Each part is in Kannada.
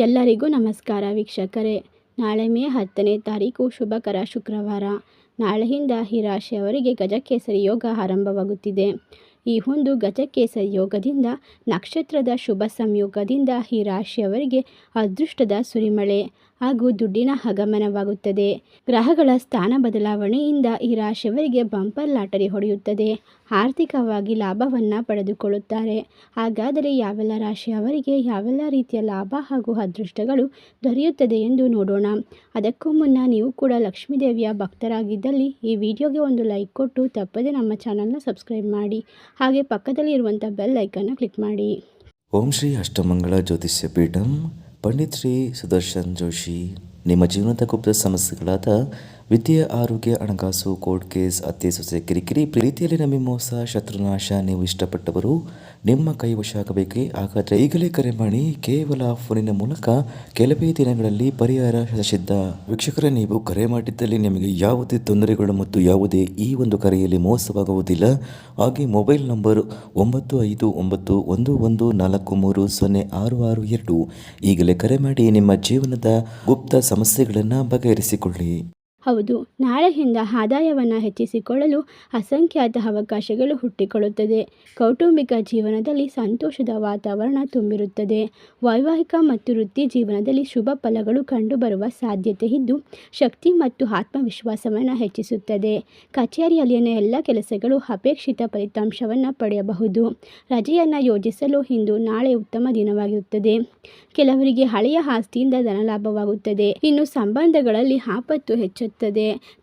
ಎಲ್ಲರಿಗೂ ನಮಸ್ಕಾರ ವೀಕ್ಷಕರೇ. ನಾಳೆ ಮೇ 10ನೇ ತಾರೀಕು ಶುಭಕರ ಶುಕ್ರವಾರ. ನಾಳೆಯಿಂದ ಈ ರಾಶಿಯವರಿಗೆ ಗಜಕೇಸರಿ ಯೋಗ ಆರಂಭವಾಗುತ್ತಿದೆ. ಈ ಒಂದು ಗಜಕೇಸರಿ ಯೋಗದಿಂದ ನಕ್ಷತ್ರದ ಶುಭ ಸಂಯೋಗದಿಂದ ಈ ರಾಶಿಯವರಿಗೆ ಅದೃಷ್ಟದ ಸುರಿಮಳೆ ಹಾಗೂ ದುಡ್ಡಿನ ಆಗಮನವಾಗುತ್ತದೆ. ಗ್ರಹಗಳ ಸ್ಥಾನ ಬದಲಾವಣೆಯಿಂದ ಈ ರಾಶಿಯವರಿಗೆ ಬಂಪರ್ ಲಾಟರಿ ಹೊಡೆಯುತ್ತದೆ. ಆರ್ಥಿಕವಾಗಿ ಲಾಭವನ್ನು ಪಡೆದುಕೊಳ್ಳುತ್ತಾರೆ. ಹಾಗಾದರೆ ಯಾವೆಲ್ಲ ರಾಶಿಯವರಿಗೆ ಯಾವೆಲ್ಲ ರೀತಿಯ ಲಾಭ ಹಾಗೂ ಅದೃಷ್ಟಗಳು ದೊರೆಯುತ್ತದೆ ಎಂದು ನೋಡೋಣ. ಅದಕ್ಕೂ ಮುನ್ನ ನೀವು ಕೂಡ ಲಕ್ಷ್ಮೀದೇವಿಯ ಭಕ್ತರಾಗಿದ್ದಲ್ಲಿ ಈ ವಿಡಿಯೋಗೆ ಒಂದು ಲೈಕ್ ಕೊಟ್ಟು ತಪ್ಪದೆ ನಮ್ಮ ಚಾನಲ್ನ ಸಬ್ಸ್ಕ್ರೈಬ್ ಮಾಡಿ. ಹಾಗೆ ಪಕ್ಕದಲ್ಲಿ ಇರುವಂಥ ಬೆಲ್ ಐಕನ್ನ ಕ್ಲಿಕ್ ಮಾಡಿ. ಓಂ ಶ್ರೀ ಅಷ್ಟಮಂಗಳ ಜ್ಯೋತಿಷ್ಯ ಪೀಠಂ ಪಂಡಿತ್ ಶ್ರೀ ಸುದರ್ಶನ್ ಜೋಶಿ. ನಿಮ್ಮ ಜೀವನದ ಗುಪ್ತ ಸಮಸ್ಯೆಗಳಾದ ವಿದ್ಯೆ, ಆರೋಗ್ಯ, ಹಣಕಾಸು, ಕೋರ್ಟ್ ಕೇಸ್, ಅತ್ತೆ ಸೊಸೆ ಕಿರಿಕಿರಿ, ಪ್ರೀತಿಯಲ್ಲಿ ನಮಗೆ ಮೋಸ, ಶತ್ರುನಾಶ, ನೀವು ಇಷ್ಟಪಟ್ಟವರು ನಿಮ್ಮ ಕೈವಶ ಆಗಬೇಕೆ? ಹಾಗಾದರೆ ಈಗಲೇ ಕರೆ ಮಾಡಿ. ಕೇವಲ ಫೋನಿನ ಮೂಲಕ ಕೆಲವೇ ದಿನಗಳಲ್ಲಿ ಪರಿಹಾರ ಸಿದ್ಧ. ವೀಕ್ಷಕರೇ, ನೀವು ಕರೆ ಮಾಡಿದ್ದಲ್ಲಿ ನಿಮಗೆ ಯಾವುದೇ ತೊಂದರೆಗಳು ಮತ್ತು ಯಾವುದೇ ಈ ಒಂದು ಕರೆಯಲ್ಲಿ ಮೋಸವಾಗುವುದಿಲ್ಲ. ಹಾಗೆ ಮೊಬೈಲ್ ನಂಬರ್ 951114306662. ಈಗಲೇ ಕರೆ ಮಾಡಿ ನಿಮ್ಮ ಜೀವನದ ಗುಪ್ತ ಸಮಸ್ಯೆಗಳನ್ನು ಬಗೆಹರಿಸಿಕೊಳ್ಳಿ. ಹೌದು, ನಾಳೆಯಿಂದ ಆದಾಯವನ್ನು ಹೆಚ್ಚಿಸಿಕೊಳ್ಳಲು ಅಸಂಖ್ಯಾತ ಅವಕಾಶಗಳು ಹುಟ್ಟಿಕೊಳ್ಳುತ್ತದೆ. ಕೌಟುಂಬಿಕ ಜೀವನದಲ್ಲಿ ಸಂತೋಷದ ವಾತಾವರಣ ತುಂಬಿರುತ್ತದೆ. ವೈವಾಹಿಕ ಮತ್ತು ವೃತ್ತಿ ಜೀವನದಲ್ಲಿ ಶುಭ ಫಲಗಳು ಕಂಡುಬರುವ ಸಾಧ್ಯತೆ ಇದ್ದು ಶಕ್ತಿ ಮತ್ತು ಆತ್ಮವಿಶ್ವಾಸವನ್ನು ಹೆಚ್ಚಿಸುತ್ತದೆ. ಕಚೇರಿಯಲ್ಲಿನ ಎಲ್ಲ ಕೆಲಸಗಳು ಅಪೇಕ್ಷಿತ ಫಲಿತಾಂಶವನ್ನು ಪಡೆಯಬಹುದು. ರಜೆಯನ್ನು ಯೋಜಿಸಲು ಇಂದು ನಾಳೆ ಉತ್ತಮ ದಿನವಾಗಿರುತ್ತದೆ. ಕೆಲವರಿಗೆ ಹಳೆಯ ಆಸ್ತಿಯಿಂದ ಧನಲಾಭವಾಗುತ್ತದೆ. ಇನ್ನು ಸಂಬಂಧಗಳಲ್ಲಿ ಆಪತ್ತು ಹೆಚ್ಚುತ್ತದೆ.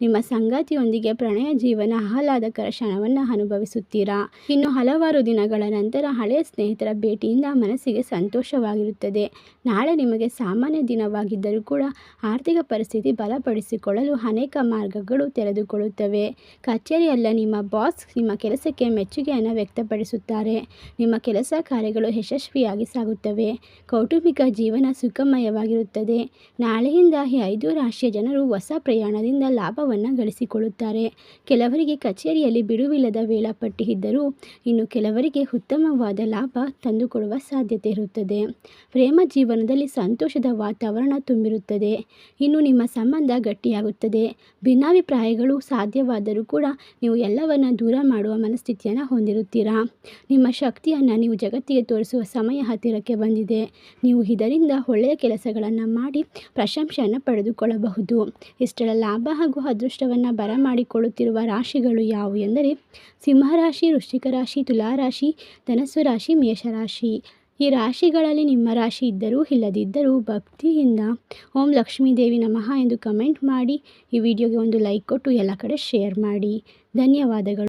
ನಿಮ್ಮ ಸಂಗಾತಿಯೊಂದಿಗೆ ಪ್ರಣಯ ಜೀವನ ಆಹ್ಲಾದಕರ ಕ್ಷಣವನ್ನು ಅನುಭವಿಸುತ್ತೀರಾ. ಇನ್ನು ಹಲವಾರು ದಿನಗಳ ನಂತರ ಹಳೆಯ ಸ್ನೇಹಿತರ ಭೇಟಿಯಿಂದ ಮನಸ್ಸಿಗೆ ಸಂತೋಷವಾಗಿರುತ್ತದೆ. ನಾಳೆ ನಿಮಗೆ ಸಾಮಾನ್ಯ ದಿನವಾಗಿದ್ದರೂ ಕೂಡ ಆರ್ಥಿಕ ಪರಿಸ್ಥಿತಿ ಬಲಪಡಿಸಿಕೊಳ್ಳಲು ಅನೇಕ ಮಾರ್ಗಗಳು ತೆರೆದುಕೊಳ್ಳುತ್ತವೆ. ಕಚೇರಿಯಲ್ಲ ನಿಮ್ಮ ಬಾಸ್ ನಿಮ್ಮ ಕೆಲಸಕ್ಕೆ ಮೆಚ್ಚುಗೆಯನ್ನು ವ್ಯಕ್ತಪಡಿಸುತ್ತಾರೆ. ನಿಮ್ಮ ಕೆಲಸ ಕಾರ್ಯಗಳು ಯಶಸ್ವಿಯಾಗಿ ಸಾಗುತ್ತವೆ. ಕೌಟುಂಬಿಕ ಜೀವನ ಸುಖಮಯವಾಗಿರುತ್ತದೆ. ನಾಳೆಯಿಂದ ಈ 5 ರಾಶಿಯ ಜನರು ಹೊಸ ಪ್ರಯಾಣದಿಂದ ಲಾಭವನ್ನು ಗಳಿಸಿಕೊಳ್ಳುತ್ತಾರೆ. ಕೆಲವರಿಗೆ ಕಚೇರಿಯಲ್ಲಿ ಬಿಡುವಿಲ್ಲದ ವೇಳಾಪಟ್ಟಿ ಇದ್ದರೂ ಇನ್ನು ಕೆಲವರಿಗೆ ಉತ್ತಮವಾದ ಲಾಭ ತಂದುಕೊಡುವ ಸಾಧ್ಯತೆ ಇರುತ್ತದೆ. ಪ್ರೇಮ ಜೀವನದಲ್ಲಿ ಸಂತೋಷದ ವಾತಾವರಣ ತುಂಬಿರುತ್ತದೆ. ಇನ್ನು ನಿಮ್ಮ ಸಂಬಂಧ ಗಟ್ಟಿಯಾಗುತ್ತದೆ. ಭಿನ್ನಾಭಿಪ್ರಾಯಗಳು ಸಾಧ್ಯವಾದರೂ ಕೂಡ ನೀವು ಎಲ್ಲವನ್ನ ದೂರ ಮಾಡುವ ಮನಸ್ಥಿತಿಯನ್ನು ಹೊಂದಿರುತ್ತೀರಾ. ನಿಮ್ಮ ಶಕ್ತಿಯನ್ನು ನೀವು ಜಗತ್ತಿಗೆ ತೋರಿಸುವ ಸಮಯ ಹತ್ತಿರಕ್ಕೆ ಬಂದಿದೆ. ನೀವು ಇದರಿಂದ ಒಳ್ಳೆಯ ಕೆಲಸಗಳನ್ನು ಮಾಡಿ ಪ್ರಶಂಸೆಯನ್ನು ಪಡೆದುಕೊಳ್ಳಬಹುದು. ಇಷ್ಟೆಲ್ಲ ಲಾಭ ಹಾಗೂ ಅದೃಷ್ಟವನ್ನು ಬರಮಾಡಿಕೊಳ್ಳುತ್ತಿರುವ ರಾಶಿಗಳು ಯಾವುವು ಎಂದರೆ ಸಿಂಹರಾಶಿ, ವೃಶ್ಚಿಕ ರಾಶಿ, ತುಲಾರಾಶಿ, ಧನಸ್ಸು ರಾಶಿ, ಮೇಷರಾಶಿ. ಈ ರಾಶಿಗಳಲ್ಲಿ ನಿಮ್ಮ ರಾಶಿ ಇದ್ದರೂ ಇಲ್ಲದಿದ್ದರೂ ಭಕ್ತಿಯಿಂದ ಓಂ ಲಕ್ಷ್ಮೀದೇವಿ ನಮಃ ಎಂದು ಕಮೆಂಟ್ ಮಾಡಿ. ಈ ವಿಡಿಯೋಗೆ ಒಂದು ಲೈಕ್ ಕೊಟ್ಟು ಎಲ್ಲ ಕಡೆ ಶೇರ್ ಮಾಡಿ. ಧನ್ಯವಾದಗಳು.